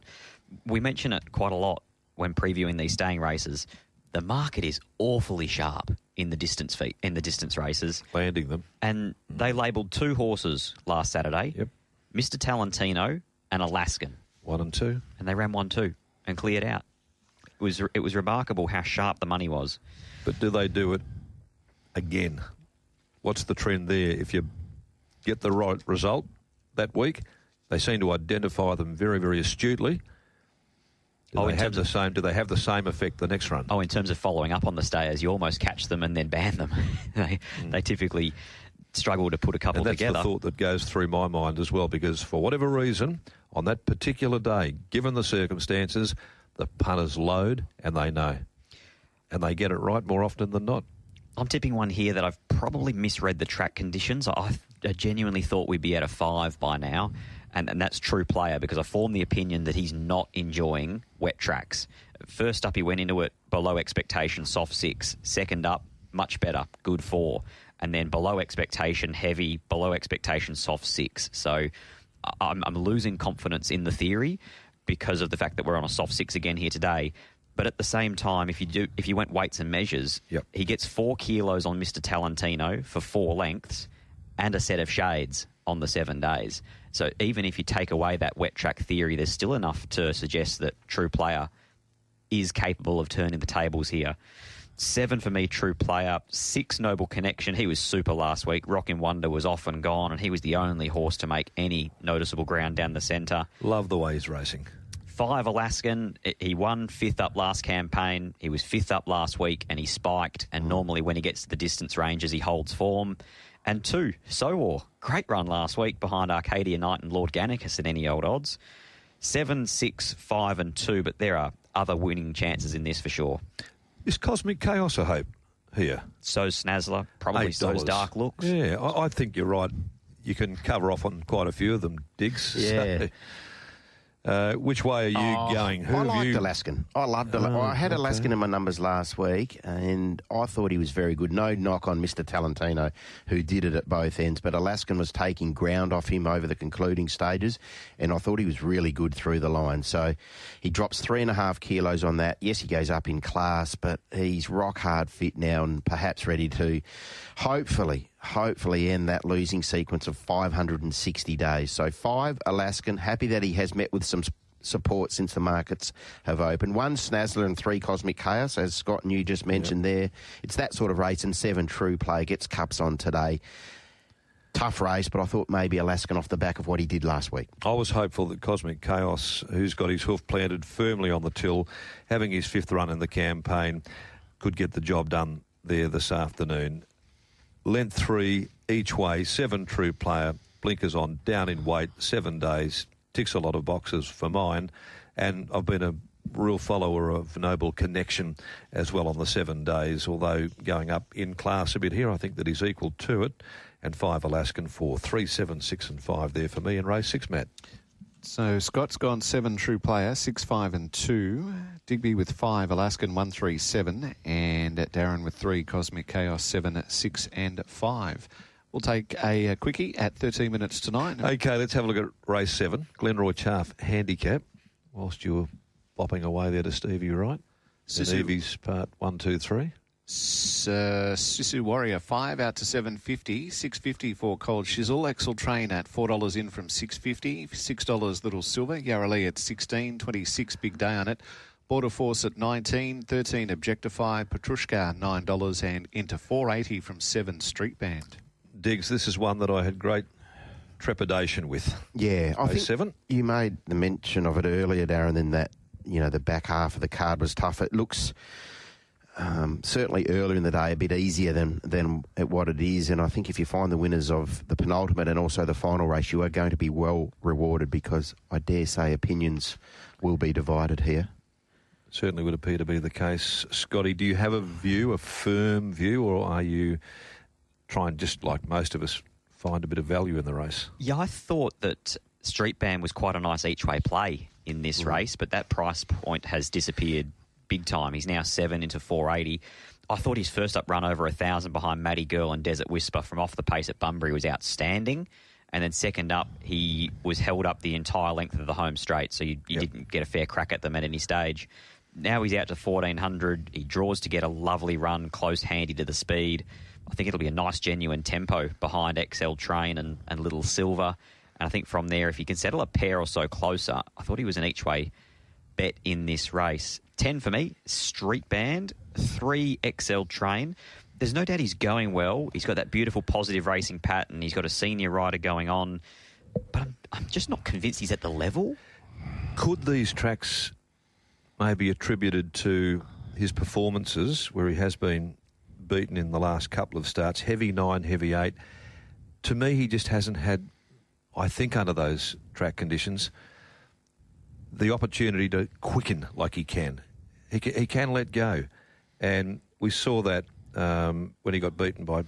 we mention it quite a lot when previewing these staying races. The market is awfully sharp in the distance races. Landing them. And they labelled 2 horses last Saturday. Yep. Mr. Talentino and Alaskan. 1 and 2. And they ran 1-2 and cleared out. It was remarkable how sharp the money was. But do they do it again? What's the trend there? If you get the right result that week, they seem to identify them very, very astutely. Do they have the same effect the next run? Oh, in terms of following up on the stayers, you almost catch them and then ban them. They typically struggle to put a couple together. And that's the thought that goes through my mind as well, because for whatever reason, on that particular day, given the circumstances, the punters load and they know. And they get it right more often than not. I'm tipping one here that I've probably misread the track conditions. I genuinely thought we'd be at a 5 by now. And that's True Player, because I formed the opinion that he's not enjoying wet tracks. First up, he went into it below expectation, soft 6. Second up, much better, good 4. And then below expectation, heavy, below expectation, soft 6. So I'm losing confidence in the theory because of the fact that we're on a soft 6 again here today. But at the same time, if you went weights and measures, he gets 4 kilos on Mr. Talentino for 4 lengths and a set of shades on the 7 days. So even if you take away that wet track theory, there's still enough to suggest that True Player is capable of turning the tables here. 7 for me, True Player. 6, Noble Connection. He was super last week. Rockin' Wonder was off and gone, and he was the only horse to make any noticeable ground down the centre. Love the way he's racing. 5, Alaskan. He won 5th up last campaign. He was 5th up last week, and he spiked. And normally when he gets to the distance ranges, he holds form. And 2, Sowar. Great run last week behind Arcadia Knight and Lord Gannicus at any old odds. 7, 6, 5 and 2, but there are other winning chances in this for sure. Is Cosmic Chaos a hope here? So's Snazzler, probably $8. so's Dark Looks. Yeah, I think you're right. You can cover off on quite a few of them, Diggs. Yeah. Which way are you going? I liked Alaskan. I loved Alaskan. I had Alaskan in my numbers last week, and I thought he was very good. No knock on Mr. Talentino, who did it at both ends, but Alaskan was taking ground off him over the concluding stages, and I thought he was really good through the line. So he drops 3.5 kilos on that. Yes, he goes up in class, but he's rock hard fit now and perhaps ready to hopefully end that losing sequence of 560 days. So 5, Alaskan, happy that he has met with some support since the markets have opened. 1, Snazzler and 3, Cosmic Chaos, as Scott and you just mentioned there. It's that sort of race, and 7, True Play, gets cups on today. Tough race, but I thought maybe Alaskan off the back of what he did last week. I was hopeful that Cosmic Chaos, who's got his hoof planted firmly on the till, having his 5th run in the campaign, could get the job done there this afternoon. Length 3 each way, 7, True Player, blinkers on, down in weight, 7 days, ticks a lot of boxes for mine, and I've been a real follower of Noble Connection as well on the 7 days, although going up in class a bit here, I think that he's equal to it, and 5, Alaskan, 4, 3, 7, 6 and 5 there for me in race 6, Matt. So Scott's gone 7, True Player, 6, 5 and 2. Digby with 5, Alaskan 1, 3, 7. And Darren with 3, Cosmic Chaos 7, 6 and 5. We'll take a quickie at 13 minutes to 9. Okay, let's have a look at race 7. Glenroy Chaff handicap. Whilst you were bopping away there to Stevie Wright. Evie's part 1, 2, 3. Sisu Warrior 5 out to 750, 650 for Cold Shizzle. Excel Train at $4 in from 650, $6 Little Silver. Yarralee at 16, 26 Big Day on it. Border Force at 19, 13 Objectify. Petrushka $9 and into 480 from 7 Street Band. Diggs, this is one that I had great trepidation with. Yeah, I think 7. You made the mention of it earlier, Darren, in that, the back half of the card was tough. It looks certainly earlier in the day a bit easier than what it is, and I think if you find the winners of the penultimate and also the final race, you are going to be well rewarded, because I dare say opinions will be divided here. Certainly would appear to be the case. Scotty, do you have a firm view, or are you trying, just like most of us, find a bit of value in the race? Yeah, I thought that Street Band was quite a nice each-way play in this race, but that price point has disappeared big time. He's now 7 into 480. I thought his first up run over 1,000 behind Matty Girl and Desert Whisper from off the pace at Bunbury was outstanding. And then second up, he was held up the entire length of the home straight, so you didn't get a fair crack at them at any stage. Now he's out to 1,400. He draws to get a lovely run, close, handy to the speed. I think it'll be a nice, genuine tempo behind XL Train and Little Silver. And I think from there, if you can settle a pair or so closer, I thought he was an each-way bet in this race. 10 for me, Street Band. 3, XL Train. There's no doubt he's going well. He's got that beautiful positive racing pattern. He's got a senior rider going on. But I'm just not convinced he's at the level. Could these tracks maybe attributed to his performances, where he has been beaten in the last couple of starts, heavy 9, heavy 8? To me, he just hasn't had, I think under those track conditions, the opportunity to quicken like he can. He can let go. And we saw that when he got beaten by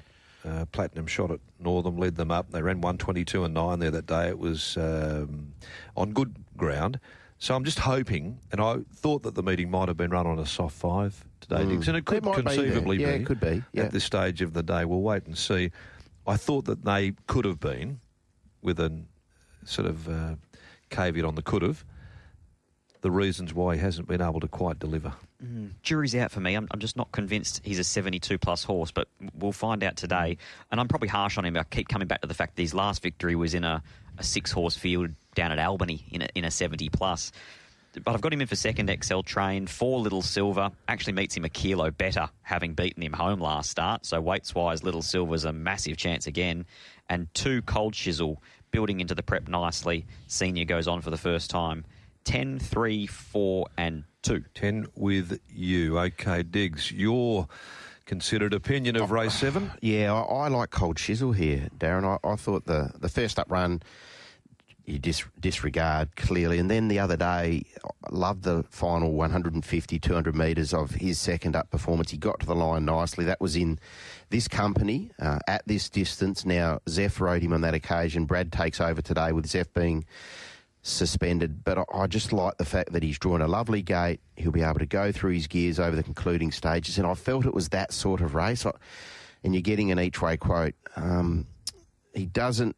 Platinum Shot at Northam, led them up. They ran 122 and 9 there that day. It was on good ground. So I'm just hoping, and I thought that the meeting might have been run on a soft 5 today, Diggs, and it could conceivably be. Yeah, it could be. Yeah. At this stage of the day. We'll wait and see. I thought that they could have been, with a sort of caveat on the could have, the reasons why he hasn't been able to quite deliver. Jury's out for me. I'm just not convinced he's a 72-plus horse, but we'll find out today. And I'm probably harsh on him. I keep coming back to the fact that his last victory was in a 6-horse field down at Albany in a 70-plus. But I've got him in for second, XL Train. 4 Little Silver actually meets him a kilo better, having beaten him home last start. So weights-wise, Little Silver's a massive chance again. And 2 Cold Chisel, building into the prep nicely. Senior goes on for the first time. 10, 3, 4 and 2. 10 with you. OK, Diggs, your considered opinion of race 7? Yeah, I like Cold Chisel here, Darren. I thought the first up run you disregard clearly. And then the other day, I loved the final 150, 200 metres of his second up performance. He got to the line nicely. That was in this company at this distance. Now, Zeph rode him on that occasion. Brad takes over today with Zeph being suspended, but I just like the fact that he's drawn a lovely gate. He'll be able to go through his gears over the concluding stages, and I felt it was that sort of race. And you're getting an each-way quote. He doesn't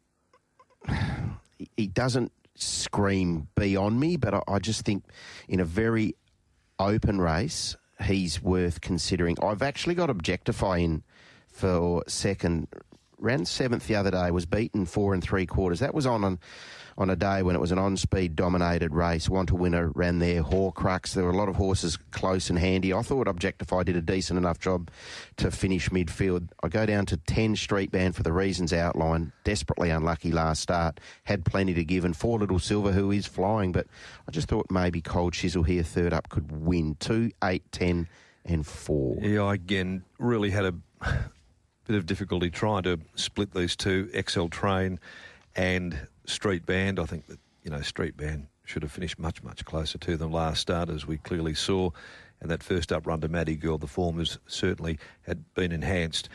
scream beyond me, but I just think in a very open race, he's worth considering. I've actually got Objectify in for second. Ran 7th the other day, was beaten 4 3/4. That was on a day when it was an on-speed dominated race. Want to Winner ran there, Horcrux. There were a lot of horses close and handy. I thought Objectify did a decent enough job to finish midfield. I go down to 10 Street Band for the reasons outlined. Desperately unlucky last start. Had plenty to give. And 4 Little Silver, who is flying. But I just thought maybe Cold Chisel here, third up, could win. 2, 8, 10 and 4. Yeah, I again really had a bit of difficulty trying to split these two, XL Train and Street Band. I think that, Street Band should have finished much, much closer to them last start, as we clearly saw. And that first up run to Maddie Girl, the form has certainly had been enhanced.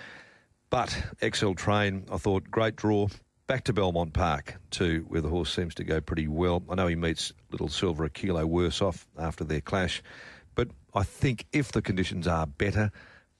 But XL Train, I thought, great draw. Back to Belmont Park, too, where the horse seems to go pretty well. I know he meets Little Silver a kilo worse off after their clash. But I think if the conditions are better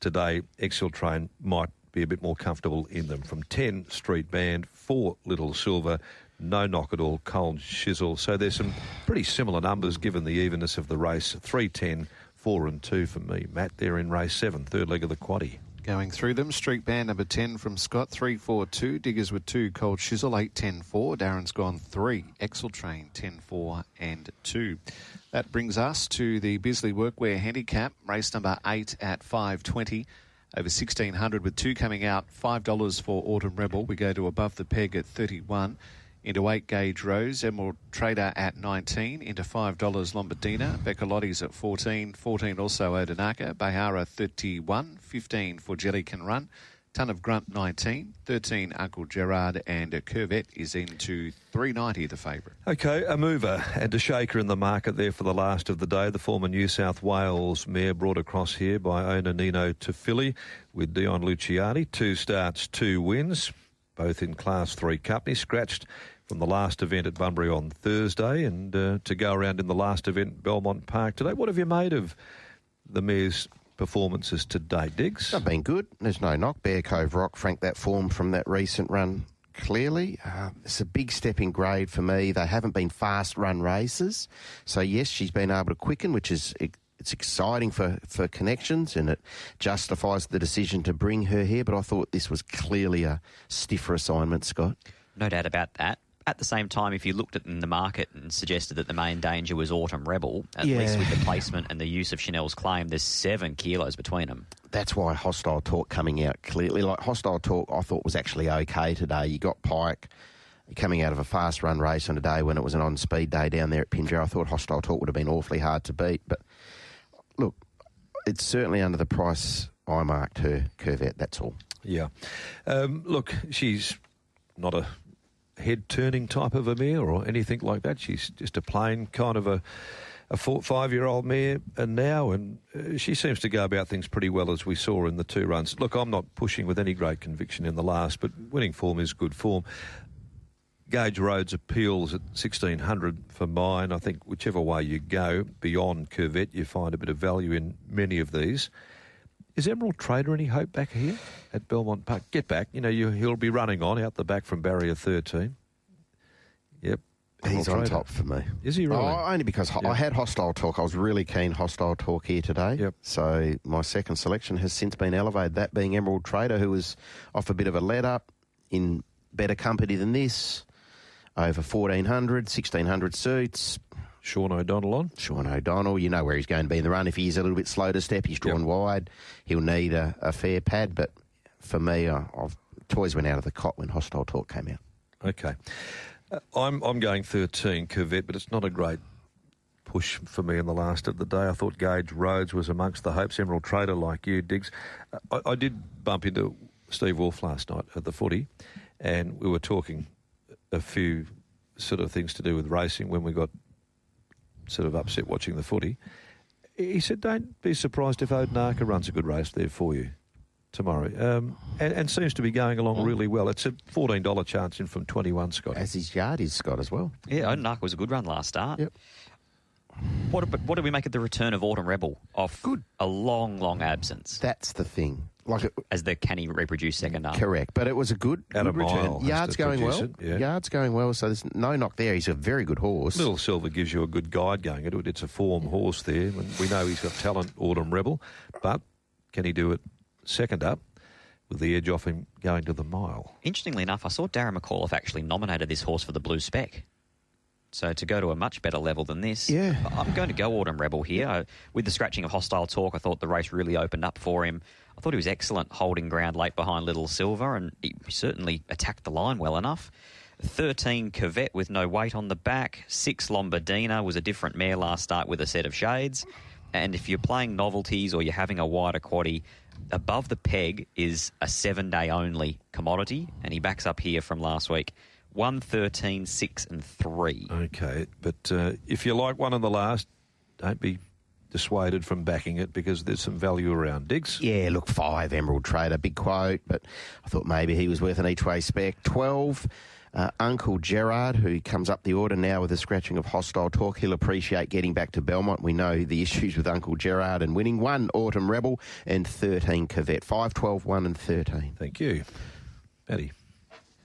today, XL Train might be a bit more comfortable in them. From 10 Street Band, 4 Little Silver, no knock at all, Cold Chisel. So there's some pretty similar numbers given the evenness of the race. 3, 10, 4 and 2 for me. Matt, they're in race 7, third leg of the quaddie. Going through them, Street Band number 10 from Scott, 3, 4, 2. Diggers with 2, Cold Chisel, 8, 10, 4. Darren's gone 3. XL Train, 10, 4 and 2. That brings us to the Bisley Workwear Handicap, race number 8 at 5.20. Over 1,600 with 2 coming out. $5 for Autumn Rebel. We go to above the peg at 31. Into 8 Gauge Rose. Emerald Trader at 19. Into $5 Lombardina. Beccalotti's at 14. 14 also Odinaka. Behara 31. 15 for Jelly Can Run. Ton of Grunt 19. 13 Uncle Gerard. And a Curvette is into $3.90 the favourite. OK, a mover and a shaker in the market there for the last of the day. The former New South Wales mare brought across here by owner Nino Tafili with Dion Luciani. 2 starts, 2 wins, both in Class 3 company. Scratched from the last event at Bunbury on Thursday and to go around in the last event Belmont Park today. What have you made of the mare's performances to date, Diggs? They've been good. There's no knock. Bear Cove Rock franked that form from that recent run clearly. It's a big step in grade for me. They haven't been fast run races. So, yes, she's been able to quicken, which is it's exciting for connections, and it justifies the decision to bring her here. But I thought this was clearly a stiffer assignment, Scott. No doubt about that. At the same time, if you looked at in the market and suggested that the main danger was Autumn Rebel, at least with the placement and the use of Chanel's Claim, there's 7 kilos between them. That's why Hostile Talk coming out clearly. Like Hostile Talk, I thought was actually okay today. You got Pike coming out of a fast run race on a day when it was an on-speed day down there at Pinjarra. I thought Hostile Talk would have been awfully hard to beat. But look, it's certainly under the price I marked her, Curvette, that's all. Yeah. Look, she's not a head-turning type of a mare or anything like that. She's just a plain kind of a 5-year-old mare and she seems to go about things pretty well, as we saw in the 2 runs. Look, I'm not pushing with any great conviction in the last, but winning form is good form. Gage Roads appeals at 1,600 for mine. I think whichever way you go, beyond Corvette, you find a bit of value in many of these. Is Emerald Trader any hope back here at Belmont Park? Get back. He'll be running on out the back from barrier 13. Yep. He's Emerald on Trader. top for me. Is he really? Only because I had Hostile Talk. I was really keen Hostile Talk here today. Yep. So my second selection has since been elevated, that being Emerald Trader, who was off a bit of a let-up, in better company than this, over 1,400, 1,600 suits. Sean O'Donnell on? Sean O'Donnell, you know where he's going to be in the run. If he is a little bit slow to step, he's drawn wide. He'll need a fair pad, but for me, toys went out of the cot when Hostile Talk came out. Okay. I'm going 13 Corvette, but it's not a great push for me in the last of the day. I thought Gage Roads was amongst the hopes. Emerald Trader, like you, Diggs. I did bump into Steve Wolf last night at the footy, and we were talking a few sort of things to do with racing when we got sort of upset watching the footy. He said, don't be surprised if Odenarka runs a good race there for you tomorrow, and seems to be going along really well. It's a $14 chance in from 21, Scott. As his yard is, Scott, as well. Yeah, Odenarka was a good run last start. Yep. What do we make of the return of Autumn Rebel off a long absence? That's the thing. As the can he reproduce second up? Correct, but it was a good At a return. mile, Yard's going well. It, Yard's going well, so there's no knock there. He's a very good horse. Little Silver gives you a good guide going into it. It's a form horse there. And we know he's got talent, Autumn Rebel, but can he do it second up with the edge off him going to the mile? Interestingly enough, I saw Darren McAullay actually nominated this horse for the Blue Spec. So to go to a much better level than this, I'm going to go Autumn Rebel here. With the scratching of Hostile Talk, I thought the race really opened up for him. I thought he was excellent holding ground late behind Little Silver, and he certainly attacked the line well enough. 13 Corvette with no weight on the back. 6 Lombardina was a different mare last start with a set of shades. And if you're playing novelties or you're having a wider quaddie, above the peg is a 7-day only commodity, and he backs up here from last week. 1, 13, 6 and 3. Okay, but if you like one of the last, don't be dissuaded from backing it because there's some value around. Diggs? Yeah, look, 5, Emerald Trader, big quote, but I thought maybe he was worth an each-way spec. 12, Uncle Gerard, who comes up the order now with the scratching of Hostile Talk. He'll appreciate getting back to Belmont. We know the issues with Uncle Gerard and winning. 1, Autumn Rebel, and 13, Corvette. 5, 12, 1 and 13. Thank you. Paddy?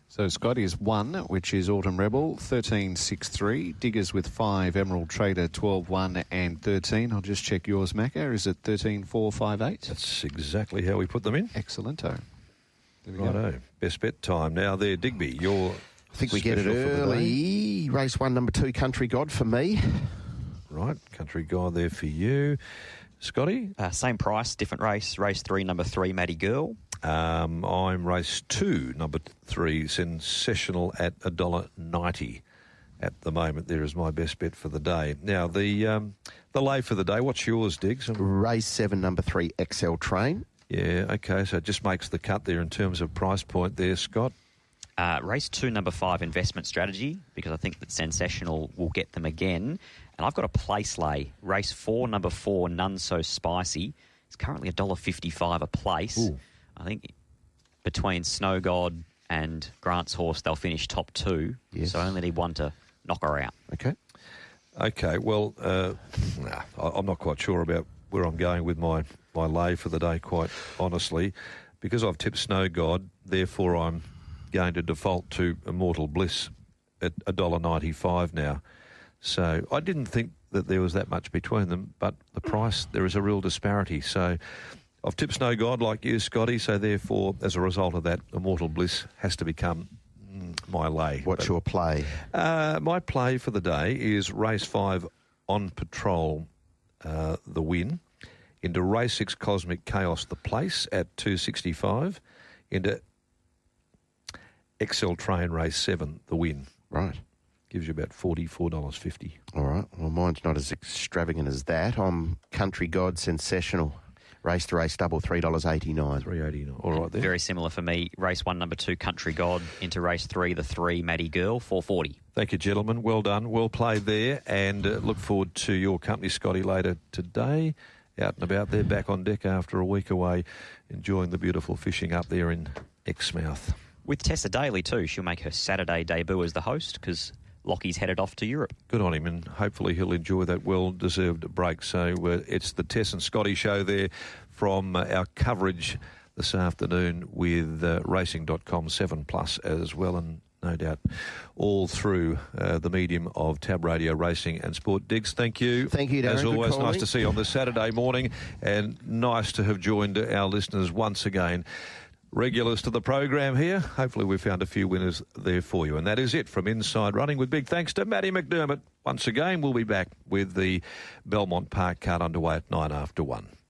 So Scotty is 1, which is Autumn Rebel, 13, 6, 3. Diggers with 5, Emerald Trader, 12, 1 and 13. I'll just check yours, Macca. Is it 13, 4, 5, 8? That's exactly how we put them in. Excellento. There we go. Righto. Best bet time. Now there, Digby, your I think we get it special for the day. early. Race 1, number 2, Country God for me. Right, Country God there for you. Scotty? Same price, different race. Race 3, number 3, Maddie Girl. I'm race 2, number 3, Sensational at $1.90 at the moment. There is my best bet for the day. Now, the lay for the day, what's yours, Diggs? Race 7, number 3, XL Train. Yeah, okay, so it just makes the cut there in terms of price point there, Scott. Race 2, number 5, Investment Strategy, because I think that Sensational will get them again. And I've got a place lay. Race 4, number 4, None So Spicy. It's currently $1.55 a place. Ooh. I think between Snow God and Grant's horse, they'll finish top 2. Yes. So I only need one to knock her out. Okay. Okay, well, I'm not quite sure about where I'm going with my lay for the day, quite honestly. Because I've tipped Snow God, therefore I'm going to default to Immortal Bliss at $1.95 now. So I didn't think that there was that much between them, but the price, there is a real disparity. So I've tipped Snow God like you, Scotty, so therefore, as a result of that, Immortal Bliss has to become my lay. What's your play? My play for the day is race 5, On Patrol, the win, into race 6, Cosmic Chaos, the place at $2.65, into XL Train, race 7, the win. Right. Gives you about $44.50. All right. Well, mine's not as extravagant as that. I'm Country God Sensational. Race to race double, $3.89. $3.89. All right there. Very similar for me. Race 1, number 2, Country God. Into race 3, the 3, Maddie Girl, $4.40. Thank you, gentlemen. Well done. Well played there. And look forward to your company, Scotty, later today. Out and about there, back on deck after a week away, enjoying the beautiful fishing up there in Exmouth. With Tessa Daly too, she'll make her Saturday debut as the host because Lockie's headed off to Europe. Good on him, and hopefully he'll enjoy that well-deserved break. So it's the Tess and Scotty show there from our coverage this afternoon with racing.com 7+ as well, and no doubt all through the medium of Tab Radio Racing and Sport. Diggs, thank you. Thank you, Darren. As always, Good calling. nice to see you on this Saturday morning, and nice to have joined our listeners once again. Regulars to the program here. Hopefully we found a few winners there for you. And that is it from Inside Running, with big thanks to Matty McDermott. Once again, we'll be back with the Belmont Park card underway at 1:09.